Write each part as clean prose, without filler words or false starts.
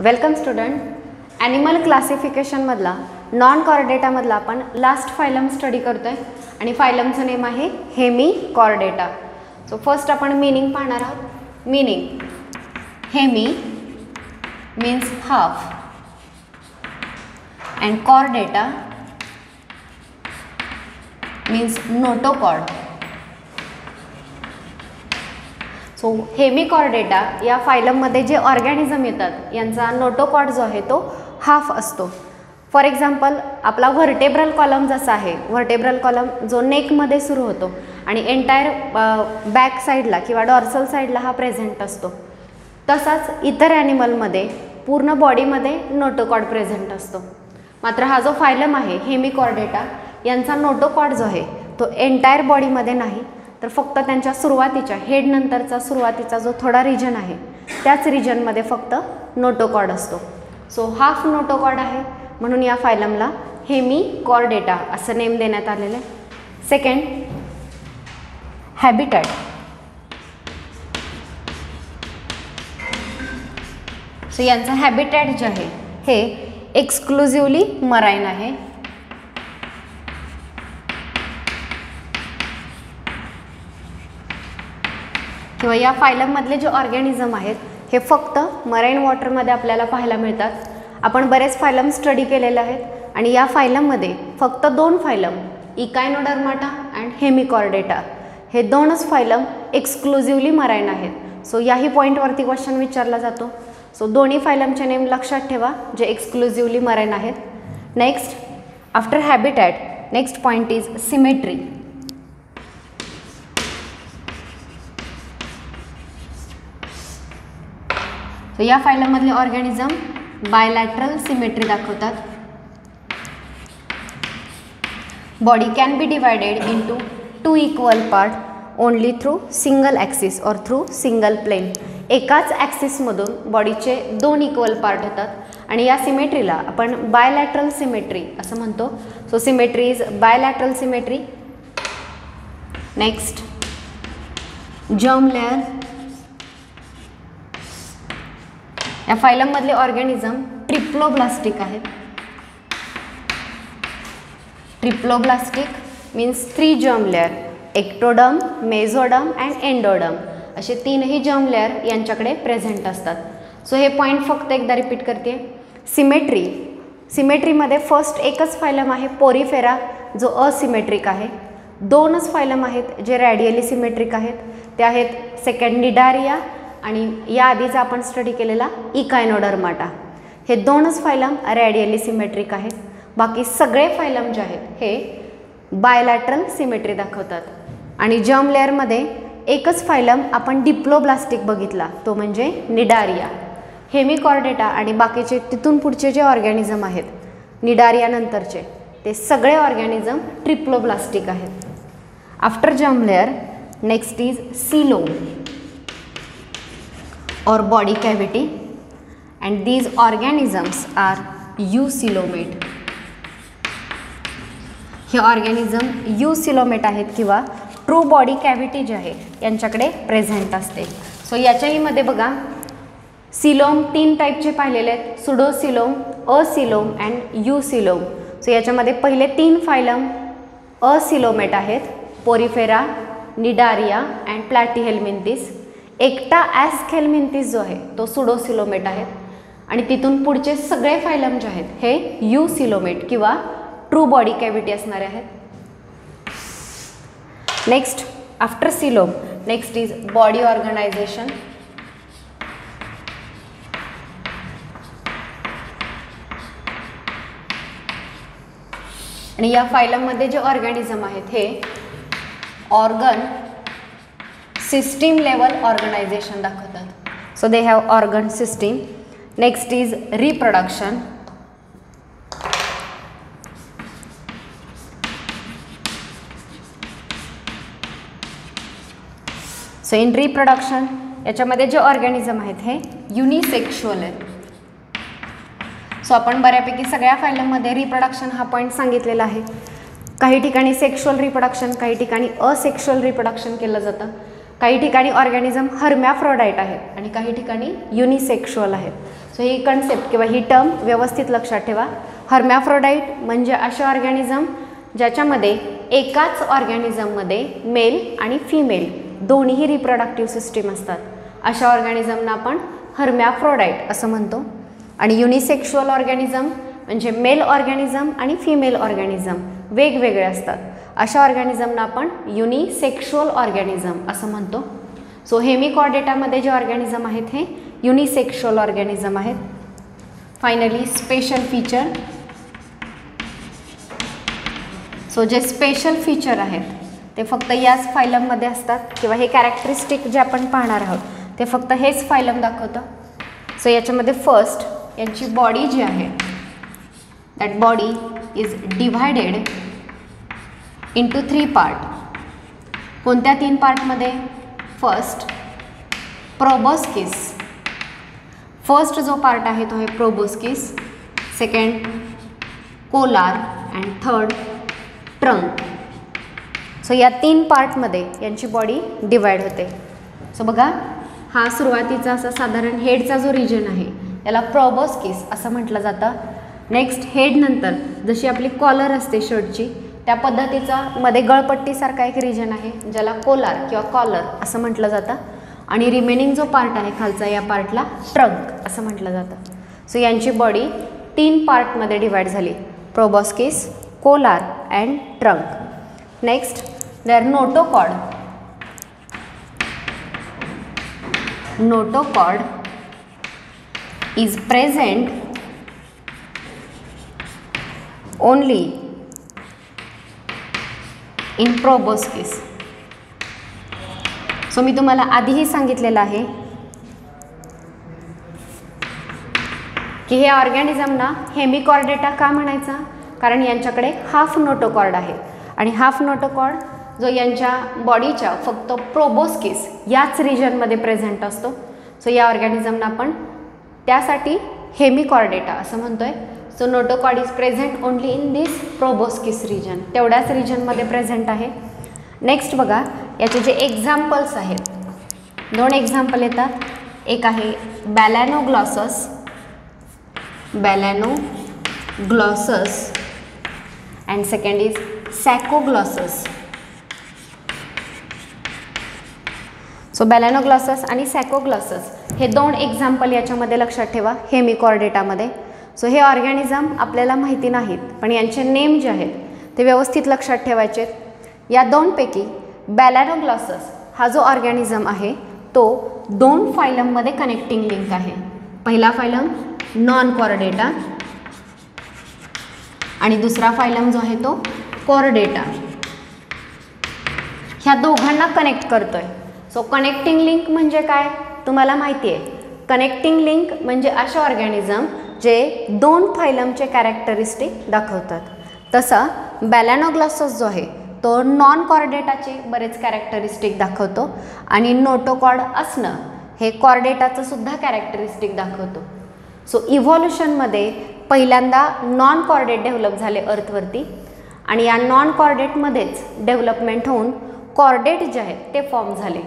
Welcome student. Animal क्लासिफिकेशनमधला non कॉर्डेटामधला आपण लास्ट फायलम स्टडी करतो आहे आणि फायलमचं नेम आहे हेमिकॉर्डेटा. सो फर्स्ट आपण मीनिंग पाहणार आहोत. Meaning hemi means half and chordata means notochord. So hemichordata या फायलममध्ये जे ऑर्गॅनिझम येतात यांचा नोटोकॉर्ड जो आहे तो हाफ असतो. फॉर एक्झाम्पल आपला व्हर्टेब्रल कॉलम जसा आहे, व्हर्टेब्रल कॉलम जो नेकमध्ये सुरू होतो आणि एंटायर बॅक साईडला किंवा डॉर्सल साईडला हा प्रेझेंट असतो, तसाच इतर ॲनिमलमध्ये पूर्ण बॉडीमध्ये नोटोकॉर्ड प्रेझेंट असतो. मात्र हा जो फायलम आहे हेमिकॉर्डेटा यांचा नोटोकॉर्ड जो आहे तो एंटायर बॉडीमध्ये नाही, तर फक्त त्यांच्या सुरुवातीच्या हेड नंतरचा सुरुवातीचा जो थोडा रिजन आहे त्याच रिजनमध्ये फक्त नोटोकॉर्ड असतो. सो हाफ नोटोकॉर्ड आहे म्हणून या फायलमला हेमिकॉर्डेटा असं नेम देण्यात आलेलं आहे. Second, habitat. सो यांचं हॅबिटॅट जे आहे हे एक्सक्लुझिव्हली मराईन आहे. किंवा या फायलममधले जे ऑर्गॅनिझम आहेत हे फक्त मराईन वॉटरमध्ये आपल्याला पाहायला मिळतात. आपण बरेच फायलम स्टडी केलेले आहेत आणि या फायलममध्ये फक्त दोन फायलम इकायनोडर्माटा अँड हेमिकॉर्डेटा हे दोनच फायलम एक्सक्लुझिव्हली मराईन आहेत. सो याही पॉईंटवरती क्वेश्चन विचारला जातो. सो दोन्ही फायलमचे नेम लक्षात ठेवा जे एक्सक्लुझिव्हली मराईन आहेत. Next, after habitat next point is symmetry. So या फायलममधले ऑर्गॅनिझम बायलॅटरल सिमेट्री दाखवतात. Body can be divided into two equal part only through single axis और थ्रू सिंगल प्लेन. एकाच ॲक्सिसमधून बॉडीचे दोन इक्वल पार्ट होतात आणि या सिमेट्रीला आपण बायलॅटरल सिमेट्री असं म्हणतो. So symmetry is bilateral symmetry. Next, germ layer. या फायलममधले ऑर्गॅनिझम ट्रिप्लोब्लास्टिक आहेत. Triploblastic means 3 germ layer, ectoderm, mesoderm and endoderm असे तीनही जर्म लेअर यांच्याकडे प्रेझेंट असतात. सो हे पॉईंट फक्त एकदा रिपीट करते. सिमेट्रीमध्ये फर्स्ट एकच फायलम आहे पोरिफेरा जो असिमेट्रिक आहे. दोनच फायलम आहेत जे रॅडियली सिमेट्रिक आहेत. ते आहेत सेकंड निडारिया आणि याआधीचा आपण स्टडी केलेला इकायनोडर्माटा. हे दोनच फायलम रॅडियली सिमेट्रिक आहेत. बाकी सगळे फायलम जे आहेत हे बायलॅटरल सिमेट्री दाखवतात. आणि जर्म लेअरमध्ये एकच फायलम आपण डिप्लोब्लास्टिक बघितला, तो म्हणजे निडारिया. हेमिकॉर्डेटा आणि बाकीचे तिथून पुढचे जे ऑर्गॅनिझम आहेत निडारिया नंतरचे ते सगळे ऑर्गॅनिझम ट्रिप्लोब्लास्टिक आहेत. After germ layer next is coelom or body cavity and these organisms are eucoelomate. हे ऑर्गॅनिझम यूसिलोमेट आहेत किंवा ट्रू बॉडी कॅव्हिटी जे आहे यांच्याकडे प्रेझेंट असते. सो याच्याहीमध्ये बघा सिलोम 3 टाईपचे पाहिलेले आहेत, सुडोसिलोम, असिलोम अँड यूसिलोम. सो याच्यामध्ये पहिले 3 फायलम असिलोमेट आहेत, पोरिफेरा, निडारिया अँड प्लॅटिहेल्मिंथिस. एकटा ॲस्केल्मिंथिस जो आहे तो सुडोसिलोमेट आहेत आणि तिथून पुढचे सगळे फायलम जे आहेत हे यूसिलोमेट किंवा ट्रू बॉडी कॅव्हिटी असणारे आहेत. Next, after coelom next is body organisation. आणि या फायलममध्ये जे ऑर्गॅनिझम आहेत हे ऑर्गन सिस्टीम लेवल ऑर्गनायझेशन दाखवतात. So they have organ system. Next is reproduction. So in reproduction याच्यामध्ये जे ऑर्गॅनिझम आहेत हे युनिसेक्शुअल आहेत. सो आपण बऱ्यापैकी सगळ्या फायलममध्ये रिप्रोडक्शन हा पॉईंट सांगितलेला आहे. काही ठिकाणी सेक्शुअल रिप्रोडक्शन, काही ठिकाणी असेक्शुअल रिप्रोडक्शन केलं जातं. काही ठिकाणी ऑर्गॅनिझम हर्मॅफ्रोडाईट आहेत आणि काही ठिकाणी युनिसेक्शुअल आहेत. सो ही कन्सेप्ट किंवा ही टर्म व्यवस्थित लक्षात ठेवा. हर्मॅफ्रोडाईट म्हणजे असे ऑर्गॅनिझम ज्याच्यामध्ये एकाच ऑर्गॅनिझममध्ये मेल आणि फिमेल दोन्ही रिप्रोडक्टिव्ह सिस्टीम असतात. अशा ऑर्गॅनिझमना आपण हर्मॅफ्रोडाईट असं म्हणतो. आणि युनिसेक्शुअल ऑर्गॅनिझम म्हणजे मेल ऑर्गॅनिझम आणि फिमेल ऑर्गॅनिझम वेगवेगळे असतात. अशा ऑर्गॅनिझमना आपण युनिसेक्शुअल ऑर्गॅनिझम असं म्हणतो. सो हेमिकॉर्डेटामध्ये जे ऑर्गॅनिझम आहेत हे युनिसेक्शुअल ऑर्गॅनिझम आहेत. Finally special feature. सो जे स्पेशल फीचर आहेत ते फक्त याच फायलममध्ये असतात किंवा हे कॅरेक्टरिस्टिक जे आपण पाहणार आहोत ते फक्त हेच फायलम दाखवतं. सो याच्यामध्ये फर्स्ट यांची बॉडी जी आहे that body is divided into 3 part. कोणत्या 3 पार्टमध्ये? First proboscis. फर्स्ट जो पार्ट आहे तो आहे proboscis, second Kolar and third trunk. So या 3 पार्टमध्ये यांची बॉडी डिवाइड होते. सो बघा हा सुरुवातीचा असा साधारण हेडचा जो रिजन आहे याला प्रोबोस्किस असं म्हटलं जातं. नेक्स्ट हेड नंतर जशी आपली कॉलर असते शर्टची त्या पद्धतीचा मध्ये गळपट्टीसारखा एक रिजन आहे ज्याला कोलार किंवा कॉलर असं म्हटलं जातं. आणि रिमेनिंग जो पार्ट आहे खालचा या पार्टला ट्रंक असं म्हटलं जातं. सो यांची बॉडी 3 पार्टमध्ये डिवाइड झाली, proboscis, collar and trunk. Next there notochord. Notochord is present only in proboscis. So मी तुम्हाला आधीही सांगितलेलं आहे की हे ऑर्गॅनिझमना हेमिकॉर्डेटा का म्हणायचा, कारण यांच्याकडे हाफ नोटोकॉर्ड आहे आणि हाफ नोटोकॉर्ड जो यांच्या बॉडीच्या फक्त प्रोबोस्किस याच रिजनमध्ये प्रेझेंट असतो. सो या ऑर्गॅनिझमना आपण त्यासाठी हेमिकॉर्डेटा असं म्हणतोय. So notochord is present only in this proboscis region, तेवढ्याच रिजनमध्ये प्रेझेंट आहे. नेक्स्ट बघा याचे जे एक्झाम्पल्स आहेत 2 एक्झाम्पल येतात. एक आहे Balanoglossus, Balanoglossus and second is सॅकोग्लॉसस. So Balanoglossus आणि सॅकोग्लॉसस हे 2 एक्झाम्पल याच्यामध्ये लक्षात ठेवा हेमिकॉर्डेटामध्ये. सो हे ऑर्गॅनिझम आपल्याला माहिती नाहीत पण यांचे नेम जे आहेत ते व्यवस्थित लक्षात ठेवायचे आहेत. या 2 पैकी बॅलॅनोग्लॉसस हा जो ऑर्गॅनिझम आहे तो 2 फायलममध्ये कनेक्टिंग लिंक आहे. पहिला फायलम नॉन कॉर्डेटा आणि दुसरा फायलम जो आहे तो कॉर्डेटा. ह्या दोघांना कनेक्ट करतोय. सो कनेक्टिंग लिंक म्हणजे काय तुम्हाला माहिती आहे. कनेक्टिंग लिंक म्हणजे असे ऑर्गॅनिझम जे 2 फायलमचे कॅरेक्टरिस्टिक दाखवतात. तसा बॅलॅनोग्लॉसस जो आहे तो नॉन कॉर्डेटाचे बरेच कॅरेक्टरिस्टिक दाखवतो आणि नोटोकॉर्ड असणं हे कॉर्डेटाचं सुद्धा कॅरेक्टरिस्टिक दाखवतो. सो इव्हॉल्युशनमध्ये पहिल्यांदा नॉन कॉर्डेट डेव्हलप झाले अर्थवरती आणि या नॉन कॉर्डेटमध्येच डेव्हलपमेंट होऊन कॉर्डेट जे आहेत ते फॉर्म झाले.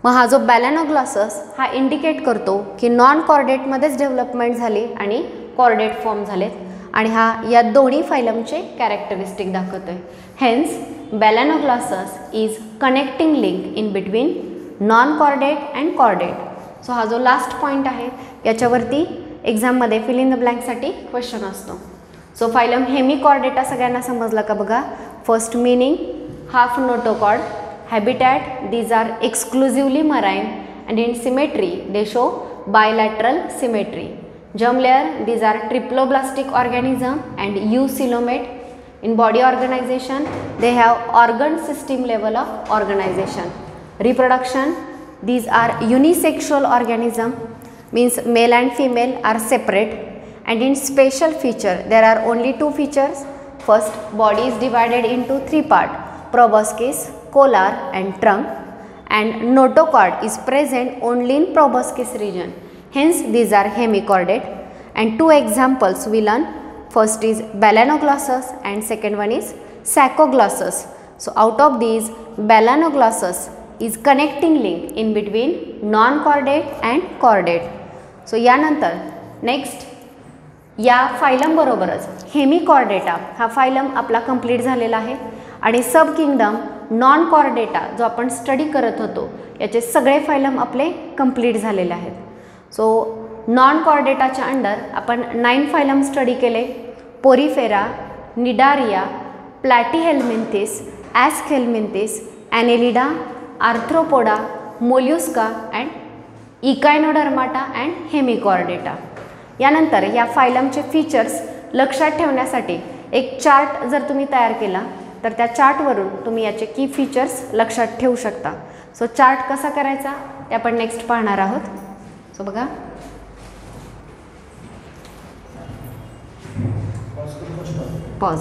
मग हा जो बॅलॅनोग्लॉसस हा इंडिकेट करतो की नॉन कॉर्डेटमध्येच डेव्हलपमेंट झाली आणि कॉर्डेट फॉर्म झालेत आणि हा या दोन्ही फायलमचे कॅरेक्टरिस्टिक दाखवतोय. Hence balanoglossus is connecting link in between non chordate and chordate. So हा जो लास्ट पॉईंट आहे याच्यावरती एक्झाममध्ये फिल इन द ब्लँकसाठी क्वेश्चन असतो. सो फायलम हेमिकॉर्डेटा सगळ्यांना समजला का बघा. First meaning half notochord, habitat these are exclusively marine and in symmetry they show bilateral symmetry. Germ layer these are triploblastic organism and eucoelomate. In body organization they have organ system level of organization. Reproduction these are unisexual organism means male and female are separate and in special feature there are only 2 features. First body is divided into 3 parts, proboscis, Kolar and trunk and notochord is present only in proboscis region. Hence these are hemichordate and 2 examples we learn. First is balaenoglossus and second one is saccoglossus. So out of these balaenoglossus is connecting link in between non-chordate and chordate. So यानंतर next या phylum बरोबरच Hemichordata हा phylum आपला complete झालेला आहे आणि सब kingdom non Chordata जो आपण स्टडी करत होतो याचे सगळे फायलम आपले कंप्लीट झालेले आहेत. सो नॉन कॉर्डेटाच्या अंडर आपण 9 फायलम स्टडी केले. Porifera, cnidaria, platyhelminthes, aschelminthes, annelida, arthropoda, mollusca and echinodermata and hemichordata. यानंतर या फायलमचे फीचर्स लक्षात ठेवण्यासाठी एक चार्ट जर तुम्ही तयार केला तर त्या चार्टवरून तुम्ही याचे की फीचर्स लक्षात ठेवू शकता. सो चार्ट कसा करायचा ते आपण नेक्स्ट पाहणार आहोत. सो बघा, पॉज.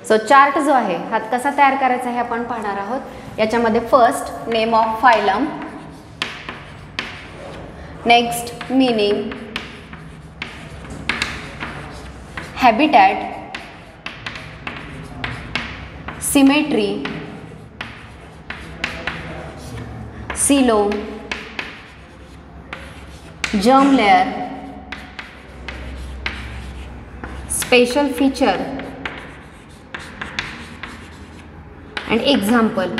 सो चार्ट जो आहे हा कसा तयार करायचा हे आपण पाहणार आहोत. याच्यामध्ये first name of phylum, next meaning, habitat, symmetry, coelom, germ layer, special feature and example.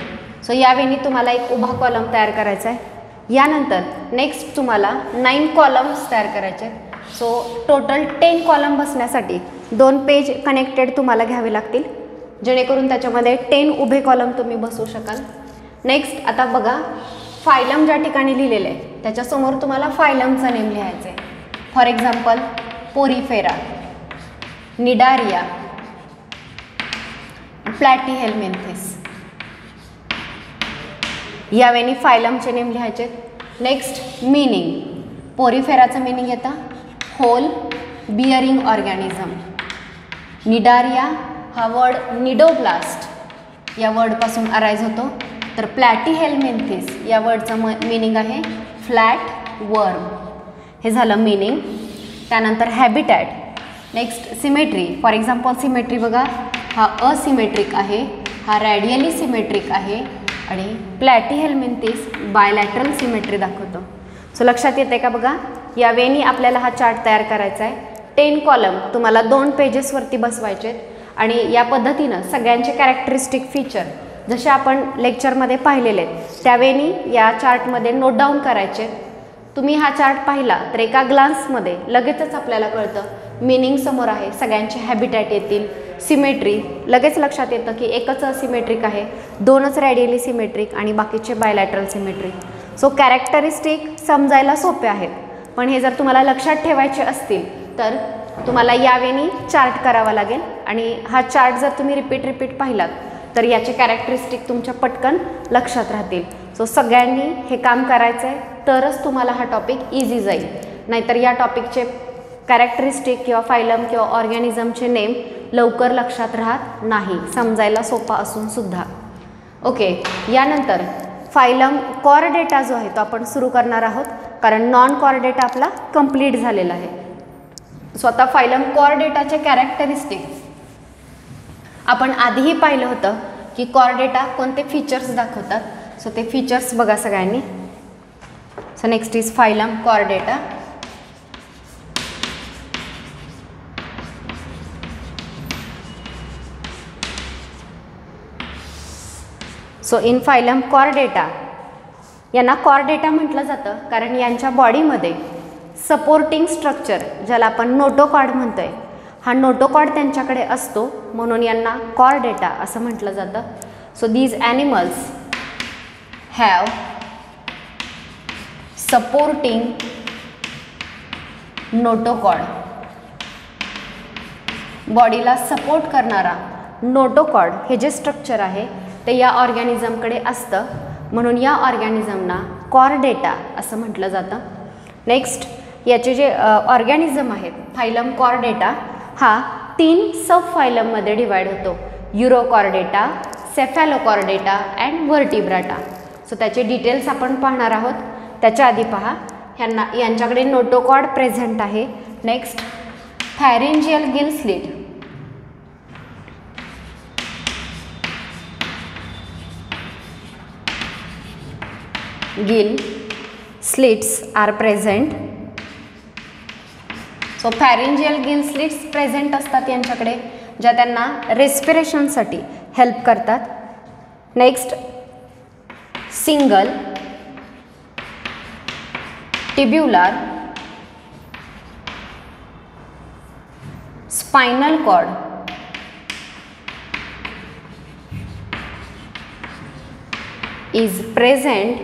So यावेळी तुम्हाला एक उभा कॉलम तयार करायचा आहे. यानंतर नेक्स्ट तुम्हाला 9 कॉलम्स तयार करायचे आहेत. सो टोटल 10 कॉलम बसण्यासाठी 2 पेज कनेक्टेड तुम्हाला घ्यावे लागतील जेणेकरून त्याच्यामध्ये 10 उभे कॉलम तुम्ही बसवू शकाल. नेक्स्ट आता बघा, फायलम ज्या ठिकाणी लिहिलेलं आहे त्याच्यासमोर तुम्हाला फायलमचा नेम लिहायचं आहे. फॉर एक्झाम्पल पोरीफेरा, निडारिया, प्लॅटीहेल्मिंथिस यावेळी फायलमचे नेम लिहायचे. नेक्स्ट मीनिंग, पोरीफेराचं मीनिंग येतं होल बिअरिंग ऑर्गॅनिझम. निडारिया हा वर्ड निडोब्लास्ट या वर्डपासून अराईज होतो. तर प्लॅटीहेल्मिंथिस या वर्डचं मीनिंग आहे फ्लॅट वर्म. हे झालं मीनिंग. त्यानंतर habitat. Next symmetry. For example symmetry बघा, हा असिमेट्रिक आहे, हा रॅडियली सिमेट्रिक आहे आणि प्लॅटीहेल्मिंथिस बायलॅटरल सिमेट्री दाखवतो. सो लक्षात येते का बघा, यावेळी आपल्याला हा चार्ट तयार करायचा आहे. 10 कॉलम तुम्हाला 2 पेजेसवरती बसवायचे आणि या पद्धतीनं सगळ्यांचे कॅरेक्टरिस्टिक फीचर जसे आपण लेक्चरमध्ये पाहिलेले आहेत त्यावेळी या चार्टमध्ये नोट डाऊन करायचे. तुम्ही हा चार्ट पाहिला तर एका ग्लान्समध्ये लगेचच आपल्याला कळतं मीनिंग समोर आहे, सगळ्यांचे हॅबिटॅट येतील, सिमेट्री लगेच लक्षात येतं की एकच असिमेट्रिक आहे, 2च रॅडियली सिमेट्रिक आणि बाकीचे बायलॅटरल सिमेट्रिक. सो कॅरेक्टरिस्टिक समजायला सोपे आहेत, पण हे जर तुम्हाला लक्षात ठेवायचे असतील तर तुम्हाला यावेळी चार्ट करावा लागेल आणि हा चार्ट जर तुम्ही रिपीट पाहिलात तर याचे कॅरेक्टरिस्टिक तुमच्या पटकन लक्षात राहतील. सो सगळ्यांनी हे काम करायचं आहे तरच तुम्हाला हा टॉपिक इझी जाईल, नाहीतर या टॉपिकचे कॅरेक्टरिस्टिक किंवा फायलम किंवा ऑर्गॅनिझमचे नेम लवकर लक्षात राहत नाही, समजायला सोपा असून सुद्धा. ओके, यानंतर फायलम कॉर्डेटा जो आहे तो आपण सुरू करणार आहोत कारण नॉन कॉर्डेटा आपला कंप्लीट झालेला आहे. स्वतः फायलम कॉर्डेटाचे कॅरेक्टरिस्टिक आपण आधीही पाहिलं होतं की कॉर्डेटा कोणते फीचर्स दाखवतात. सो ते फीचर्स बघा सगळ्यांनी. So next is phylum Chordata. So in phylum Chordata यांना कॉर्डेटा म्हटलं जातं कारण यांच्या बॉडीमध्ये सपोर्टिंग स्ट्रक्चर ज्याला आपण नोटोकॉर्ड म्हणतोय हा नोटोकॉर्ड त्यांच्याकडे असतो म्हणून यांना कॉर्डेटा असं म्हटलं जातं. So these animals have supporting notochord. बॉडीला सपोर्ट करणारा नोटोकॉर्ड हे जे स्ट्रक्चर आहे ते या ऑर्गॅनिझमकडे असतं म्हणून या ऑर्गॅनिझमना कॉर्डेटा असं म्हटलं जातं. नेक्स्ट याचे जे ऑर्गॅनिझम आहेत फायलम कॉर्डेटा हा 3 सब फायलममध्ये डिवाइड होतो, urochordata, cephalochordata and vertebrata. So त्याचे डिटेल्स आपण पाहणार आहोत. त्याच्या आधी पहा यांच्याकडे नोटोकॉर्ड प्रेझेंट आहे. Next pharyngeal gill slit. Gill slits are present. So pharyngeal gill slits present असतात यांच्याकडे, ज्या त्यांना रेस्पिरेशनसाठी हेल्प करतात. Next single tubular spinal cord is present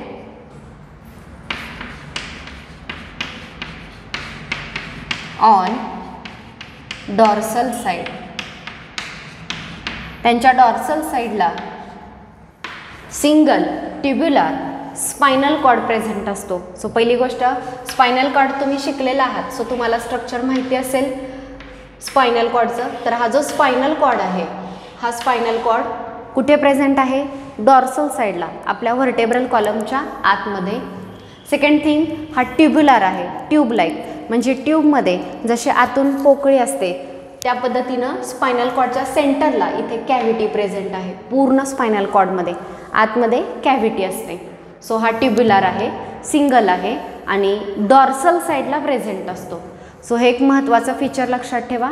on dorsal side. त्यांच्या डॉर्सल साईडला single tubular spinal cord present असतो. सो पहिली गोष्ट, स्पाइनल कॉर्ड तुम्ही शिकलेला आहात, सो तुम्हाला स्ट्रक्चर माहिती असेल स्पाइनल कॉर्डचं. तर हा जो स्पाइनल कॉर्ड आहे, हा स्पाइनल कॉर्ड कुठे प्रेझेंट आहे? डॉर्सल साईडला, आपल्या व्हर्टेब्रल कॉलमच्या आतमध्ये. सेकंड थिंग, हा ट्युब्युलर आहे, ट्यूब लाईक, म्हणजे ट्यूबमध्ये जसे आतून पोकळी असते त्या पद्धतीनं स्पाइनल कॉर्डच्या सेंटरला इथे कॅव्हिटी प्रेझेंट आहे. पूर्ण स्पाइनल कॉर्डमध्ये आतमध्ये कॅव्हिटी असते. सो हा ट्युब्युलर आहे, सिंगल आहे आणि डॉर्सल साईडला प्रेझेंट असतो. सो हे एक महत्त्वाचं फीचर लक्षात ठेवा.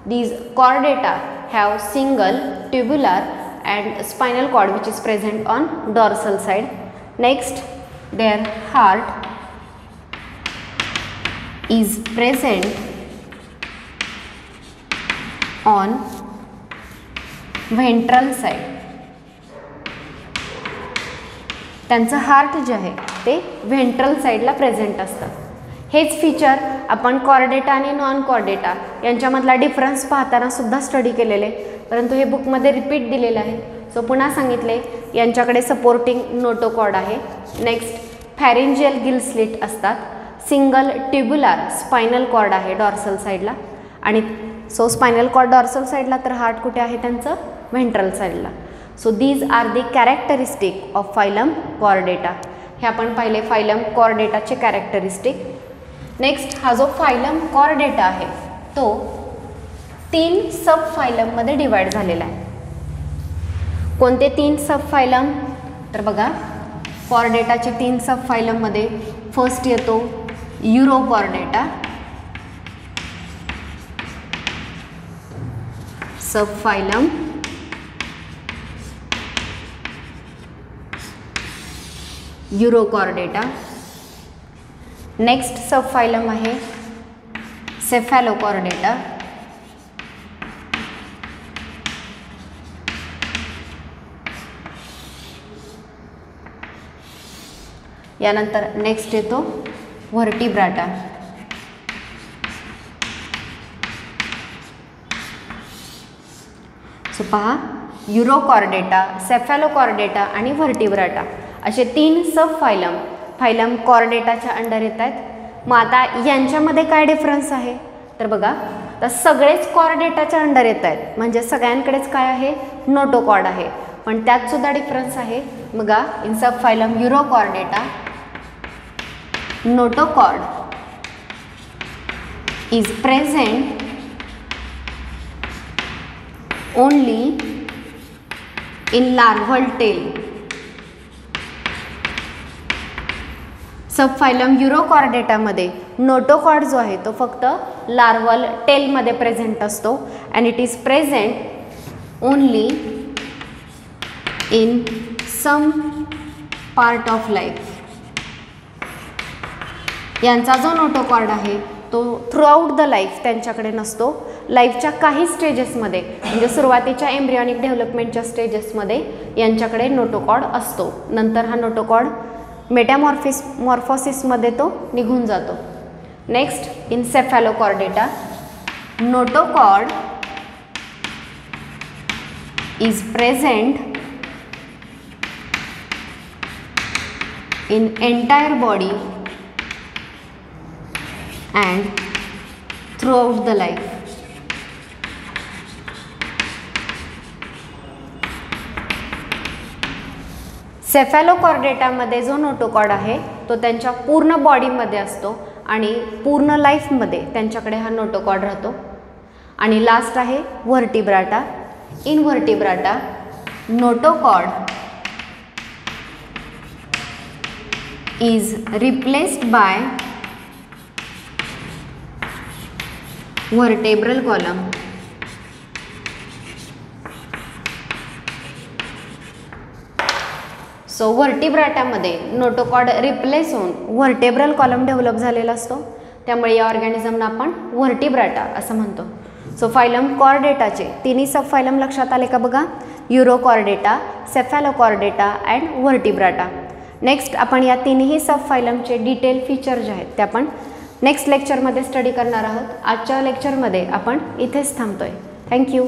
These Chordata have single tubular and spinal cord which is present on dorsal side. Next, their heart is present on ventral side. त्यांचं हार्ट जे आहे ते व्हेंट्रल साईडला प्रेझेंट असतं. हेच फीचर आपण कॉर्डेटा आणि नॉन कॉर्डेटा यांच्यामधला डिफरन्स पाहताना सुद्धा स्टडी केलेले, परंतु हे बुकमध्ये रिपीट दिलेलं आहे. सो पुन्हा सांगितले, यांच्याकडे सपोर्टिंग नोटोकॉर्ड आहे. नेक्स्ट फॅरिंजियल गिल स्लिट असतात. सिंगल ट्युब्युलर स्पाइनल कॉर्ड आहे डॉर्सल साईडला. आणि सो स्पाइनल कॉर्ड डॉर्सल साईडला, तर हार्ट कुठे आहे त्यांचं? व्हेंट्रल साईडला. So these are the characteristic of phylum Chordata. हे आपण पाहिले फायलम कॉर्डेटाचे कॅरेक्टरिस्टिक. नेक्स्ट, हा जो फायलम कॉर्डेटा आहे तो 3 सब फायलममध्ये डिवाइड झालेला आहे. कोणते 3 सब फायलम? तर बघा, कॉर्डेटाचे 3 सब फायलममध्ये फर्स्ट येतो युरोकॉर्डेटा, सब फायलम युरोकॉर्डेटा. नेक्स्ट सब फायलम आहे सेफॅलोकॉर्डेटा. यानंतर नेक्स्ट येतो व्हर्टिब्राटा. सो पहा, युरोकॉर्डेटा, सेफॅलोकॉर्डेटा आणि व्हर्टिब्राटा असे 3 सब फायलम फायलम कॉर्डेटाच्या अंडर येत आहेत. मग आता यांच्यामध्ये काय डिफरन्स आहे? तर बघा, तर सगळेच कॉर्डेटाच्या अंडर येत आहेत, म्हणजे सगळ्यांकडेच काय आहे? नोटोकॉर्ड आहे. पण त्यात सुद्धा डिफरन्स आहे. बघा, in sub phylum urochordata notochord is present only in larval tail. Sub phylum युरोकॉर्डेटामध्ये नोटोकॉर्ड जो आहे तो फक्त लार्वल टेलमध्ये प्रेझेंट असतो and it is present only in some part of life. यांचा जो नोटोकॉर्ड आहे तो थ्रू आउट द लाईफ त्यांच्याकडे नसतो. लाईफच्या काही स्टेजेसमध्ये, म्हणजे सुरुवातीच्या एम्ब्रियॉनिक डेव्हलपमेंटच्या स्टेजेसमध्ये यांच्याकडे नोटोकॉर्ड असतो. नंतर हा नोटोकॉर्ड मॉर्फोसिसमध्ये तो निघून जातो. Next, in cephalochordata notochord is present in entire body and throughout the life. सेफॅलोकॉर्डेटामध्ये जो नोटोकॉर्ड आहे तो त्यांच्या पूर्ण बॉडीमध्ये असतो आणि पूर्ण लाईफमध्ये त्यांच्याकडे हा नोटोकॉर्ड राहतो. आणि लास्ट आहे vertebrata. In vertebrata notochord is replaced by vertebral column. So व्हर्टिब्राटामध्ये नोटोकॉड रिप्लेस होऊन व्हर्टेब्रल कॉलम डेव्हलप झालेला असतो, त्यामुळे या ऑर्गॅनिझमना आपण व्हर्टिब्राटा असं म्हणतो. सो फायलम कॉर्डेटाचे तिन्ही सब फायलम लक्षात आले का बघा, युरोकॉर्डेटा, सेफॅलोकॉर्डेटा अँड व्हर्टिब्राटा. नेक्स्ट आपण या तिन्ही सब फायलमचे डिटेल फीचर जे आहेत ते आपण नेक्स्ट लेक्चरमध्ये स्टडी करणार आहोत. आजच्या लेक्चरमध्ये आपण इथेच थांबतोय. थँक्यू.